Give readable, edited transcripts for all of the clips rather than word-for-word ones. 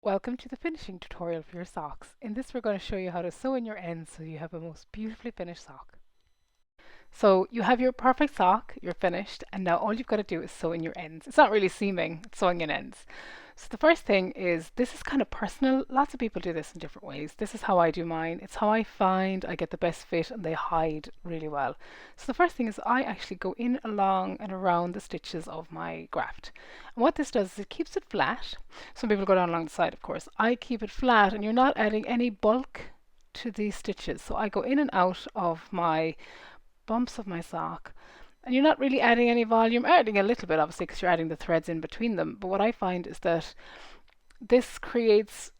Welcome to the finishing tutorial for your socks. In this we're going to show you how to sew in your ends so you have a most beautifully finished sock. So you have your perfect sock, you're finished, and now all you've got to do is sew in your ends. It's not really seaming, it's sewing in ends. So the first thing is, this is kind of personal. Lots of people do this in different ways. This is how I do mine. It's how I find I get the best fit and they hide really well. So the first thing is I actually go in along and around the stitches of my graft. And what this does is it keeps it flat. Some people go down along the side, of course. I keep it flat and you're not adding any bulk to these stitches. So I go in and out of my bumps of my sock. And you're not really adding any volume, adding a little bit obviously because you're adding the threads in between them. But what I find is that this creates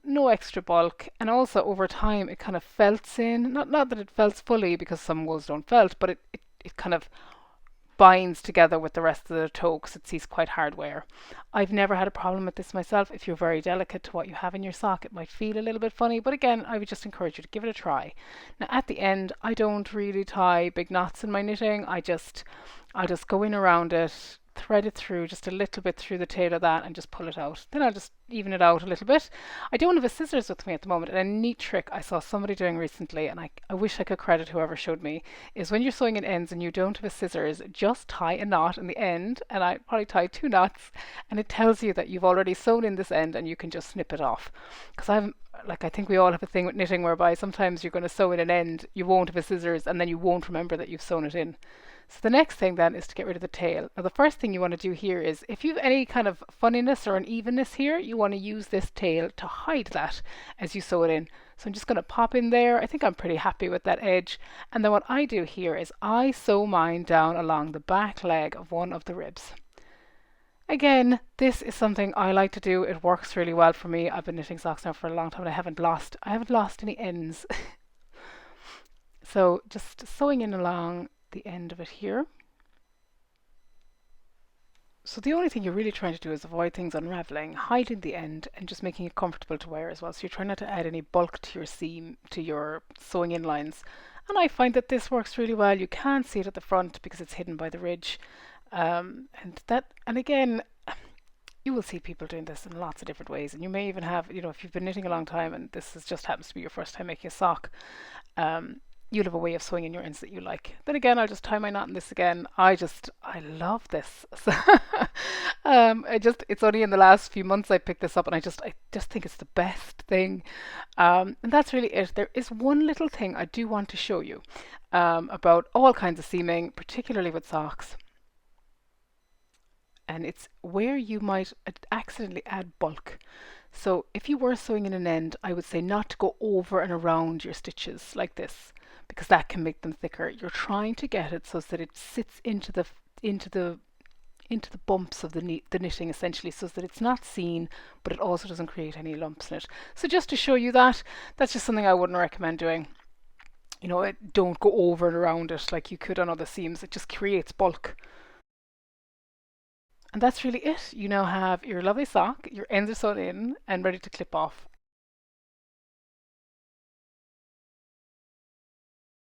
no extra bulk, and also over time it kind of felts in. Not that it felts fully because some wools don't felt, but it kind of binds together with the rest of the toe because it sees quite hard wear. I've never had a problem with this myself. If you're very delicate to what you have in your sock, it might feel a little bit funny, but again, I would just encourage you to give it a try. Now at the end, I don't really tie big knots in my knitting. I'll just go in around it, thread it through just a little bit through the tail of that and just pull it out. Then I'll just even it out a little bit. I don't have a scissors with me at the moment, and a neat trick I saw somebody doing recently, and I wish I could credit whoever showed me, is when you're sewing in ends and you don't have a scissors, just tie a knot in the end, and I probably tie two knots, and it tells you that you've already sewn in this end and you can just snip it off. Because I think we all have a thing with knitting whereby sometimes you're going to sew in an end, you won't have a scissors, and then you won't remember that you've sewn it in. So the next thing then is to get rid of the tail. Now the first thing you want to do here is, if you have any kind of funniness or unevenness here, you want to use this tail to hide that as you sew it in. So I'm just going to pop in there. I think I'm pretty happy with that edge. And then what I do here is I sew mine down along the back leg of one of the ribs. Again, this is something I like to do. It works really well for me. I've been knitting socks now for a long time and I haven't lost any ends. So just sewing in along the end of it here. So the only thing you're really trying to do is avoid things unraveling, hiding the end and just making it comfortable to wear as well. So you're trying not to add any bulk to your seam, to your sewing in lines. And I find that this works really well. You can't see it at the front because it's hidden by the ridge. And again, you will see people doing this in lots of different ways. And you may even have, if you've been knitting a long time and just happens to be your first time making a sock, um, you'll have a way of sewing in your ends that you like. Then again, I'll just tie my knot in this again. I love this. So, it's only in the last few months I picked this up, and I just think it's the best thing. And that's really it. There is one little thing I do want to show you about all kinds of seaming, particularly with socks. And it's where you might accidentally add bulk. So if you were sewing in an end, I would say not to go over and around your stitches like this, because that can make them thicker. You're trying to get it so that it sits into the into the bumps of the knitting essentially, so that it's not seen, but it also doesn't create any lumps in it. So just to show you that, that's just something I wouldn't recommend doing. Don't go over and around it like you could on other seams. It just creates bulk. And that's really it. You now have your lovely sock, your ends are sewn in and ready to clip off.